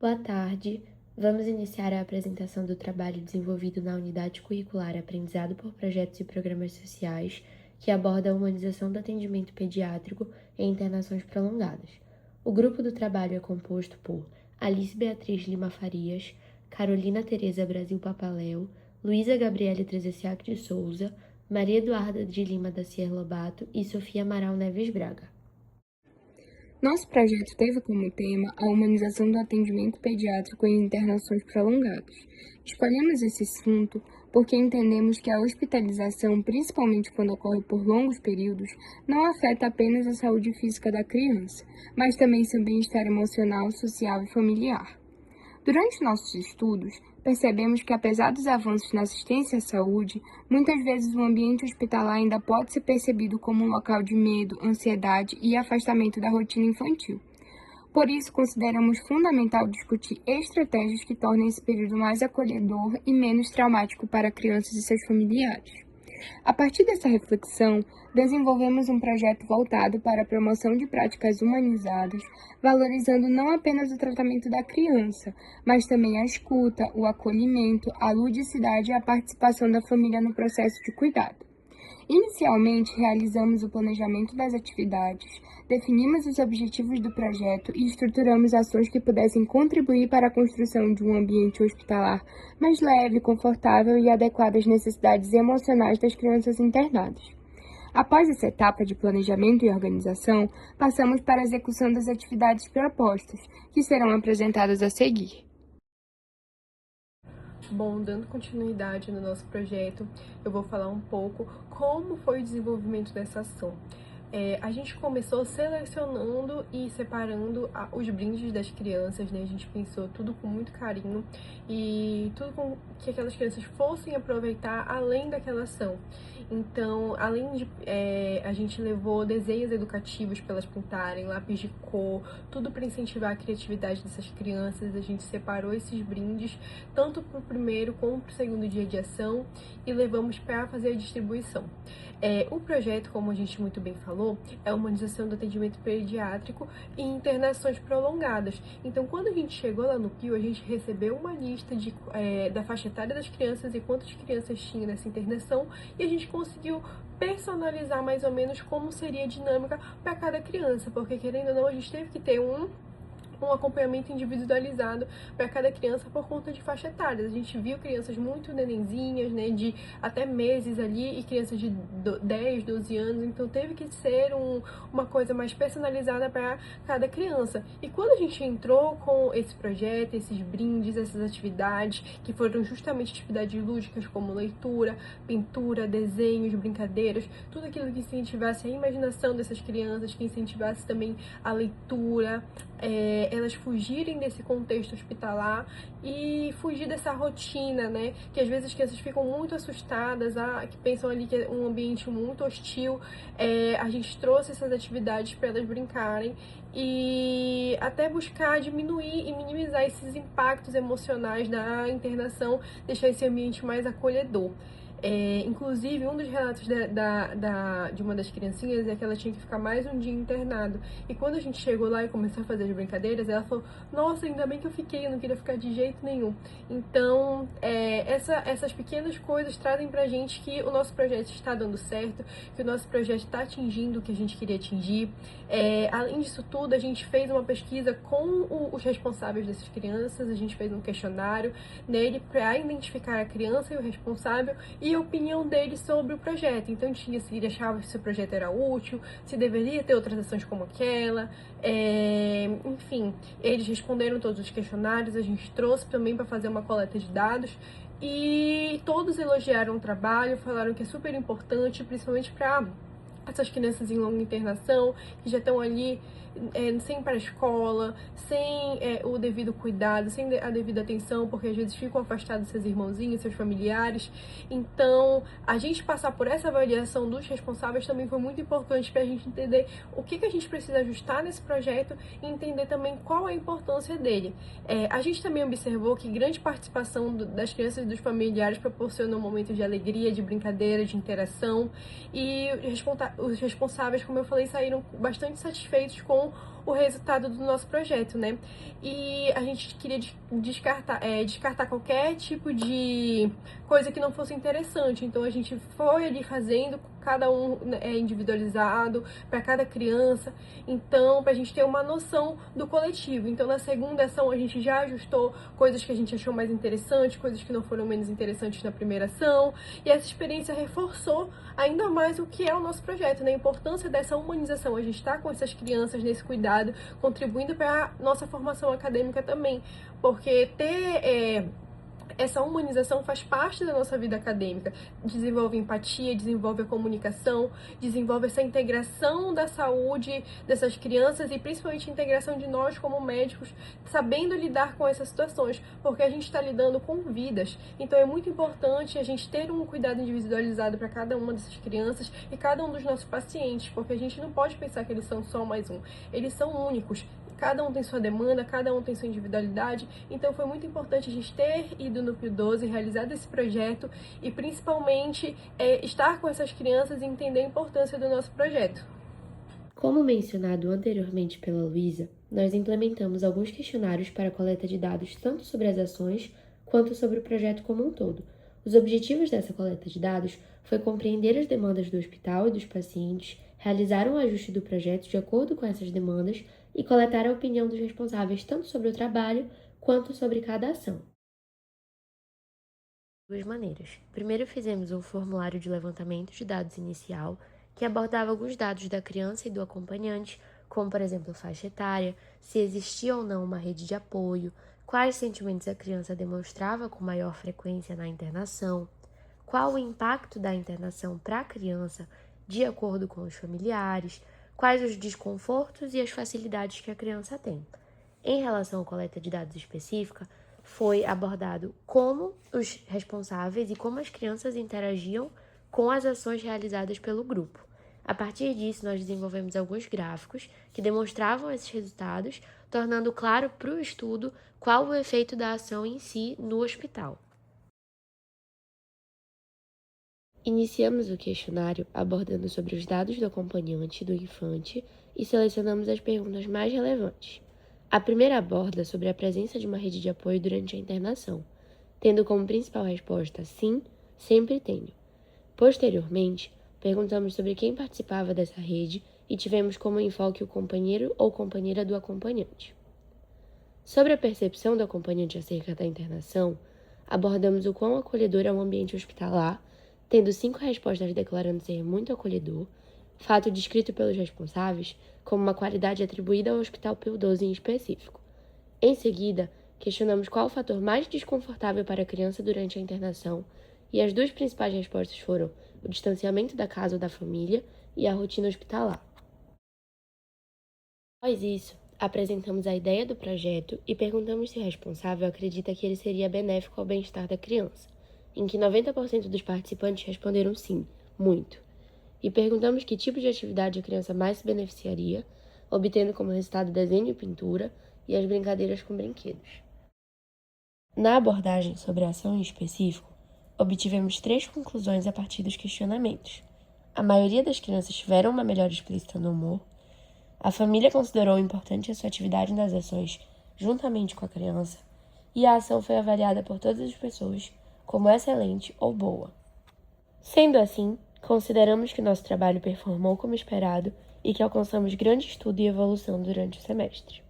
Boa tarde. Vamos iniciar a apresentação do trabalho desenvolvido na Unidade Curricular Aprendizado por Projetos e Programas Sociais, que aborda a humanização do atendimento pediátrico em internações prolongadas. O grupo do trabalho é composto por Alice Beatriz Lima Farias, Carolina Tereza Brasil Papaléu, Luísa Gabriele Trezessiak de Souza, Maria Eduarda de Lima da Cier Lobato e Sofia Amaral Neves Braga. Nosso projeto teve como tema a humanização do atendimento pediátrico em internações prolongadas. Escolhemos esse assunto porque entendemos que a hospitalização, principalmente quando ocorre por longos períodos, não afeta apenas a saúde física da criança, mas também seu bem-estar emocional, social e familiar. Durante nossos estudos, percebemos que, apesar dos avanços na assistência à saúde, muitas vezes o ambiente hospitalar ainda pode ser percebido como um local de medo, ansiedade e afastamento da rotina infantil. Por isso, consideramos fundamental discutir estratégias que tornem esse período mais acolhedor e menos traumático para crianças e seus familiares. A partir dessa reflexão, desenvolvemos um projeto voltado para a promoção de práticas humanizadas, valorizando não apenas o tratamento da criança, mas também a escuta, o acolhimento, a ludicidade e a participação da família no processo de cuidado. Inicialmente, realizamos o planejamento das atividades, definimos os objetivos do projeto e estruturamos ações que pudessem contribuir para a construção de um ambiente hospitalar mais leve, confortável e adequado às necessidades emocionais das crianças internadas. Após essa etapa de planejamento e organização, passamos para a execução das atividades propostas, que serão apresentadas a seguir. Bom, dando continuidade no nosso projeto, eu vou falar um pouco como foi o desenvolvimento dessa ação. A gente começou selecionando e separando os brindes das crianças, né? A gente pensou tudo com muito carinho e tudo com que aquelas crianças fossem aproveitar além daquela ação. Então, além de... a gente levou desenhos educativos para elas pintarem, lápis de cor, tudo para incentivar a criatividade dessas crianças. A gente separou esses brindes, tanto para o primeiro como para o segundo dia de ação, e levamos para fazer a distribuição. O projeto, como a gente muito bem falou, é a humanização do atendimento pediátrico e internações prolongadas. Então, quando a gente chegou lá no PIO, a gente recebeu uma lista da faixa etária das crianças e quantas crianças tinha nessa internação, e a gente conseguiu personalizar mais ou menos como seria a dinâmica para cada criança, porque querendo ou não, a gente teve que ter um acompanhamento individualizado para cada criança por conta de faixa etária. A gente viu crianças muito nenenzinhas, né, de até meses ali, e crianças de 10, 12 anos, então teve que ser uma coisa mais personalizada para cada criança. E quando a gente entrou com esse projeto, esses brindes, essas atividades, que foram justamente atividades lúdicas como leitura, pintura, desenhos, brincadeiras, tudo aquilo que incentivasse a imaginação dessas crianças, que incentivasse também a leitura, elas fugirem desse contexto hospitalar e fugir dessa rotina, né? Que às vezes as crianças ficam muito assustadas, que pensam ali que é um ambiente muito hostil. A gente trouxe essas atividades para elas brincarem e até buscar diminuir e minimizar esses impactos emocionais da internação, deixar esse ambiente mais acolhedor. Inclusive, um dos relatos de uma das criancinhas é que ela tinha que ficar mais um dia internado. E quando a gente chegou lá e começou a fazer as brincadeiras, ela falou: nossa, ainda bem que eu fiquei, eu não queria ficar de jeito nenhum. Então, essas pequenas coisas trazem pra gente que o nosso projeto está dando certo, que o nosso projeto está atingindo o que a gente queria atingir. Além disso tudo, a gente fez uma pesquisa com os responsáveis dessas crianças, a gente fez um questionário nele para identificar a criança e o responsável e a opinião dele sobre o projeto. Então tinha se ele achava que esse projeto era útil, se deveria ter outras ações como aquela. Enfim, eles responderam todos os questionários, a gente trouxe também para fazer uma coleta de dados e todos elogiaram o trabalho, falaram que é super importante, principalmente para essas crianças em longa internação, que já estão ali sem ir para a escola, sem o devido cuidado, sem a devida atenção, porque às vezes ficam afastados dos seus irmãozinhos, seus familiares. Então, a gente passar por essa avaliação dos responsáveis também foi muito importante para a gente entender o que a gente precisa ajustar nesse projeto e entender também qual é a importância dele. A gente também observou que grande participação das crianças e dos familiares proporciona um momento de alegria, de brincadeira, de interação, e os responsáveis, como eu falei, saíram bastante satisfeitos com o resultado do nosso projeto, né? E a gente queria descartar qualquer tipo de coisa que não fosse interessante. Então a gente foi ali fazendo, cada um individualizado para cada criança, então para a gente ter uma noção do coletivo. Então na segunda ação a gente já ajustou coisas que a gente achou mais interessantes, coisas que não foram menos interessantes na primeira ação, e essa experiência reforçou ainda mais o que é o nosso projeto, né? A importância dessa humanização. A gente está com essas crianças nesse cuidado, contribuindo para a nossa formação acadêmica também, porque ter essa humanização faz parte da nossa vida acadêmica, desenvolve empatia, desenvolve a comunicação, desenvolve essa integração da saúde dessas crianças e principalmente a integração de nós como médicos, sabendo lidar com essas situações, porque a gente está lidando com vidas. Então é muito importante a gente ter um cuidado individualizado para cada uma dessas crianças e cada um dos nossos pacientes, porque a gente não pode pensar que eles são só mais um, eles são únicos. Cada um tem sua demanda, cada um tem sua individualidade, então foi muito importante a gente ter ido no Pio 12, realizado esse projeto e principalmente estar com essas crianças e entender a importância do nosso projeto. Como mencionado anteriormente pela Luísa, nós implementamos alguns questionários para a coleta de dados tanto sobre as ações quanto sobre o projeto como um todo. Os objetivos dessa coleta de dados foi compreender as demandas do hospital e dos pacientes, realizar um ajuste do projeto de acordo com essas demandas e coletar a opinião dos responsáveis tanto sobre o trabalho quanto sobre cada ação. Duas maneiras. Primeiro, fizemos um formulário de levantamento de dados inicial, que abordava alguns dados da criança e do acompanhante, como, por exemplo, faixa etária, se existia ou não uma rede de apoio, quais sentimentos a criança demonstrava com maior frequência na internação, qual o impacto da internação para a criança de acordo com os familiares, quais os desconfortos e as facilidades que a criança tem. Em relação à coleta de dados específica, foi abordado como os responsáveis e como as crianças interagiam com as ações realizadas pelo grupo. A partir disso, nós desenvolvemos alguns gráficos que demonstravam esses resultados, tornando claro para o estudo qual o efeito da ação em si no hospital. Iniciamos o questionário abordando sobre os dados do acompanhante do infante e selecionamos as perguntas mais relevantes. A primeira aborda sobre a presença de uma rede de apoio durante a internação, tendo como principal resposta sim, sempre tenho. Posteriormente, perguntamos sobre quem participava dessa rede e tivemos como enfoque o companheiro ou companheira do acompanhante. Sobre a percepção do acompanhante acerca da internação, abordamos o quão acolhedor é o ambiente hospitalar, tendo 5 respostas declarando ser muito acolhedor, fato descrito pelos responsáveis como uma qualidade atribuída ao Hospital Pio 12 em específico. Em seguida, questionamos qual o fator mais desconfortável para a criança durante a internação, e as 2 principais respostas foram o distanciamento da casa ou da família e a rotina hospitalar. Após isso, apresentamos a ideia do projeto e perguntamos se o responsável acredita que ele seria benéfico ao bem-estar da criança, em que 90% dos participantes responderam sim, muito. E perguntamos que tipo de atividade a criança mais se beneficiaria, obtendo como resultado desenho e pintura e as brincadeiras com brinquedos. Na abordagem sobre a ação em específico, obtivemos 3 conclusões a partir dos questionamentos. A maioria das crianças tiveram uma melhora explícita no humor, a família considerou importante a sua atividade nas ações juntamente com a criança, e a ação foi avaliada por todas as pessoas como excelente ou boa. Sendo assim, consideramos que nosso trabalho performou como esperado e que alcançamos grande estudo e evolução durante o semestre.